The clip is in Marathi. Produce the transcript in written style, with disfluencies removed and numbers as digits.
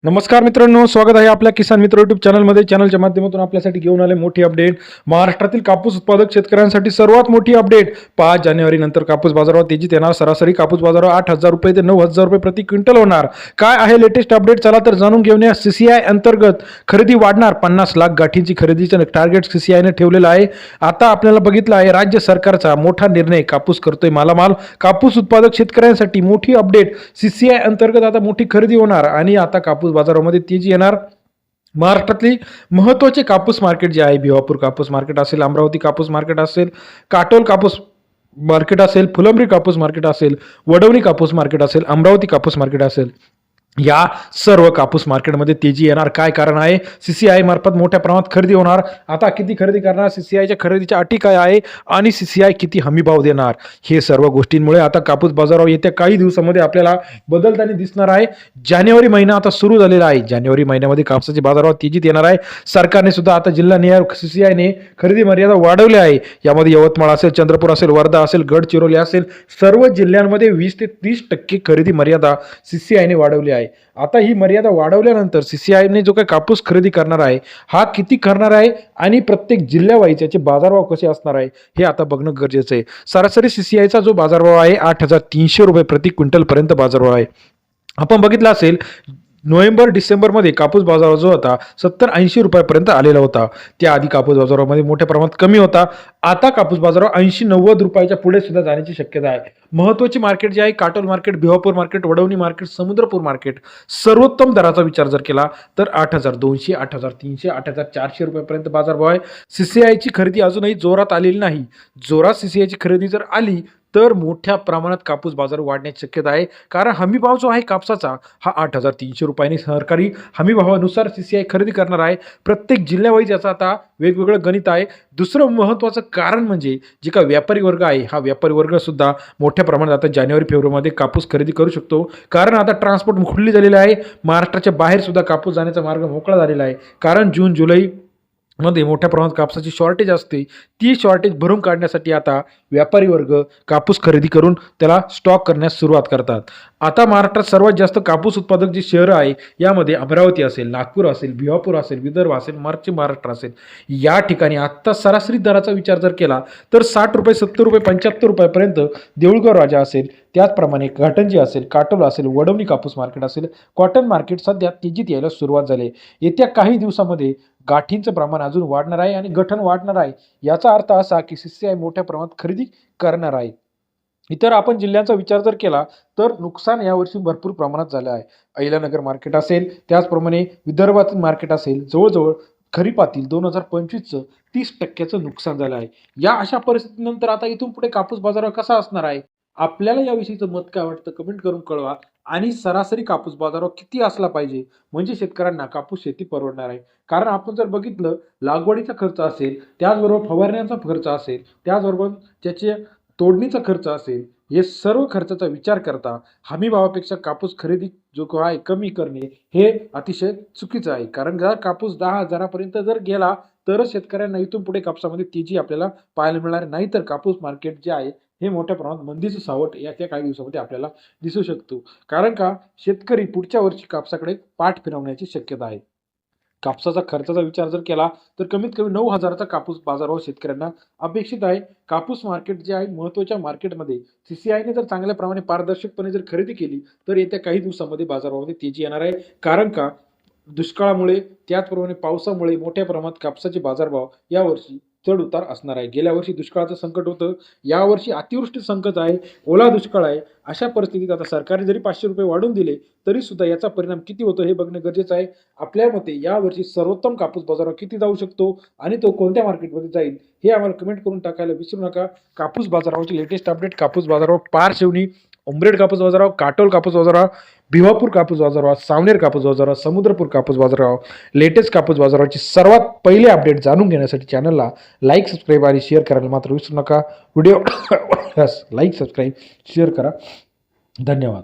नमस्कार मित्रांनो, स्वागत आहे आपल्या किसान मित्र युट्यूब चॅनलमध्ये. चॅनलच्या माध्यमातून आपल्यासाठी घेऊन आले मोठी अपडेट. महाराष्ट्रातील कापूस उत्पादक शेतकऱ्यांसाठी सर्वात मोठी अपडेट. 5 जानेवारी नंतर कापूस बाजारावर तेजीत येणार. सरासरी कापूस बाजारावर 8,000 रुपये ते 9,000 रुपये प्रति क्विंटल होणार. काय आहे लेटेस्ट अपडेट, चला तर जाणून घेऊया. सीसीआय अंतर्गत खरेदी वाढणार. 50 लाख गाठींची खरेदीचं टार्गेट सीसीआयने ठेवलेलं आहे. आता आपल्याला बघितलं आहे राज्य सरकारचा मोठा निर्णय. कापूस करतोय मालामाल. कापूस उत्पादक शेतकऱ्यांसाठी मोठी अपडेट. सीसीआय अंतर्गत आता मोठी खरेदी होणार आणि आता कापूस बाजारामध्ये तेजी येणार. महाराष्ट्रातली महत्त्वाचे कापूस मार्केट जे आहे, भिवापूर कापूस मार्केट असेल, अमरावती कापूस मार्केट असेल, काटोल कापूस मार्केट असेल, फुलंब्री कापूस मार्केट असेल, वडवणी कापूस मार्केट असेल, अमरावती कापूस मार्केट असेल, या सर्व कापूस मार्केटमध्ये तेजी येणार. काय कारण आहे? सीसीआय मार्फत मोठ्या प्रमाणात खरेदी होणार. आता किती खरेदी करणार, सीसीआयच्या खरेदीच्या अटी काय आहे आणि सीसीआय किती हमी भाव देणार, हे सर्व गोष्टींमुळे आता कापूस बाजारावर येत्या काही दिवसामध्ये आपल्याला बदलताना दिसणार आहे. जानेवारी महिना आता सुरू झालेला आहे. जानेवारी महिन्यामध्ये कापसाची बाजारावर तेजीत येणार आहे. सरकारने सुद्धा आता जिल्हानिहाय सीसीआयने खरेदी मर्यादा वाढवली आहे. यामध्ये यवतमाळ असेल, चंद्रपूर असेल, वर्धा असेल, गडचिरोली असेल, सर्व जिल्ह्यांमध्ये 20 ते 30% खरेदी मर्यादा सीसीआयने वाढवली आहे. आता ही मर्यादा वाढवल्यानंतर सीसीआयने जो काही कापूस खरेदी करणार आहे, हा किती करणार आहे आणि प्रत्येक जिल्ह्यावाईज याचे बाजारभाव कसे असणार आहे हे आता बघणं गरजेचं आहे. सरासरी सीसीआयचा जो बाजारभाव आहे 8,300 रुपये प्रति क्विंटल पर्यंत बाजारभाव आहे. आपण बघितलं असेल नोव्हेंबर डिसेंबरमध्ये कापूस बाजार जो होता 70-80 रुपयापर्यंत आलेला होता. त्याआधी कापूस बाजारामध्ये मोठ्या प्रमाणात कमी होता. आता कापूस बाजारावर 80-90 रुपयाच्या पुढे सुद्धा जाण्याची शक्यता आहे. महत्त्वाची मार्केट जे आहे, Katol market, Bhiwapur market, Wadwani market, Samudrapur market, सर्वोत्तम दराचा विचार जर केला तर 8,200, 8,300, 8,400 रुपयापर्यंत बाजारभाव आहे. सीसीआयची खरेदी अजूनही जोरात आलेली नाही. जोरात सीसीआयची खरेदी जर आली तर मोठ्या प्रमाणात कापूस बाजार वाढण्याची शक्यता आहे. कारण हमी भाव जो आहे कापसाचा हा 8,300 रुपयांनी सरकारी हमी भावानुसार सीसीआय खरेदी करणार आहे. प्रत्येक जिल्ह्यावाईज याचं आता वेगवेगळं गणित आहे. दुसरं महत्त्वाचं कारण म्हणजे जे का व्यापारी वर्ग आहे, हा व्यापारी वर्ग सुद्धा मोठ्या प्रमाणात आता जानेवारी फेब्रुवारीमध्ये कापूस खरेदी करू शकतो. कारण आता ट्रान्सपोर्ट खुली झालेलं आहे. महाराष्ट्राच्या बाहेर सुद्धा कापूस जाण्याचा मार्ग मोकळा झालेला आहे. कारण जून जुलै मध्ये मोठ्या प्रमाणात कापसाची शॉर्टेज असते. ती शॉर्टेज भरून काढण्यासाठी आता व्यापारी वर्ग कापूस खरेदी करून त्याला स्टॉक करण्यास सुरुवात करतात. आता महाराष्ट्रात सर्वात जास्त कापूस उत्पादक जी शहरं आहे, यामध्ये अमरावती असेल, नागपूर असेल, भिवापूर असेल, विदर्भ असेल, महाराष्ट्र असेल, या ठिकाणी आत्ता सरासरी दराचा विचार जर केला तर 60 रुपये, 70 रुपये, 75 रुपयापर्यंत देऊळगाव राजा असेल, त्याचप्रमाणे घाटंजी असेल, काटोल असेल, वडवणी कापूस मार्केट असेल, कॉटन मार्केट सध्या तेजीत यायला सुरुवात झाली. येत्या काही दिवसामध्ये गाठींचं प्रमाण अजून वाढणार आहे आणि गठण वाढणार आहे. याचा अर्थ असा की सीसीआय मोठ्या प्रमाणात खरेदी करणार आहे. इतर आपण जिल्ह्यांचा विचार जर केला तर नुकसान यावर्षी भरपूर प्रमाणात झालं आहे. अहिल्यानगर मार्केट असेल, त्याचप्रमाणे विदर्भातील मार्केट असेल, जवळजवळ खरीपातील 2025चं 30% नुकसान झालं आहे. या अशा परिस्थितीनंतर आता इथून पुढे कापूस बाजार कसा असणार आहे, आपल्याला याविषयीचं मत काय वाटतं कमेंट करून कळवा. आणि सरासरी कापूस बाजारावर किती असला पाहिजे म्हणजे शेतकऱ्यांना कापूस शेती परवडणार आहे. कारण आपण जर बघितलं, लागवडीचा खर्च असेल, त्याचबरोबर फवारण्याचा खर्च असेल, त्याचबरोबर त्याचे तोडणीचा खर्च असेल, हे सर्व खर्चाचा विचार करता हमी भावापेक्षा कापूस खरेदी जो आहे कमी करणे हे अतिशय चुकीचं आहे. कारण जर कापूस 10,000पर्यंत जर गेला तरच शेतकऱ्यांना इथून पुढे कापसामध्ये तेजी आपल्याला पाहायला मिळणार नाही. तर कापूस मार्केट जे आहे हे मोठ्या प्रमाणात मंदीचं सावट येत्या काही दिवसामध्ये आपल्याला दिसू शकतो. कारण का शेतकरी पुढच्या वर्षी कापसाकडे पाठ फिरवण्याची शक्यता आहे. कापसाचा खर्चाचा विचार जर केला तर कमीत कमी 9,000चा कापूस बाजारावर शेतकऱ्यांना अपेक्षित आहे. कापूस मार्केट जे आहे महत्त्वाच्या मार्केटमध्ये सीसीआयने जर चांगल्या प्रमाणे पारदर्शकपणे जर खरेदी केली तर येत्या काही दिवसामध्ये बाजारामध्ये तेजी येणार आहे. कारण का दुष्काळामुळे, त्याचप्रमाणे पावसामुळे मोठ्या प्रमाणात कापसाचे बाजारभाव यावर्षी चढ उतार असणार आहे. गेल्या वर्षी दुष्काळाचं संकट होतं, यावर्षी अतिवृष्टी संकट आहे, ओला दुष्काळ आहे. अशा परिस्थितीत आता सरकारने जरी 500 रुपये वाढवून दिले तरी सुद्धा याचा परिणाम किती होतो हे बघणं गरजेचं आहे. आपल्या मते यावर्षी सर्वोत्तम कापूस बाजारावर किती जाऊ शकतो आणि तो कोणत्या मार्केटमध्ये जाईल हे आम्हाला कमेंट करून टाकायला विसरू नका. कापूस बाजारावरची लेटेस्ट अपडेट, कापूस बाजारावर पार शिवणी, उमरेड कापूस बाजारावर, काटोल कापूस बाजारावर, भिवापूर कापूस बाजारावर, सावनेर कापूस बाजारावर, समुद्रपूर कापूस बाजारावर, लेटेस्ट कापूस बाजारावरची सर्वात पहिले अपडेट जाणून घेण्यासाठी चॅनलला लाईक, सबस्क्राईब आणि शेअर करायला मात्र विसरू नका. व्हिडिओ लाईक, सबस्क्राईब, शेअर करा. धन्यवाद.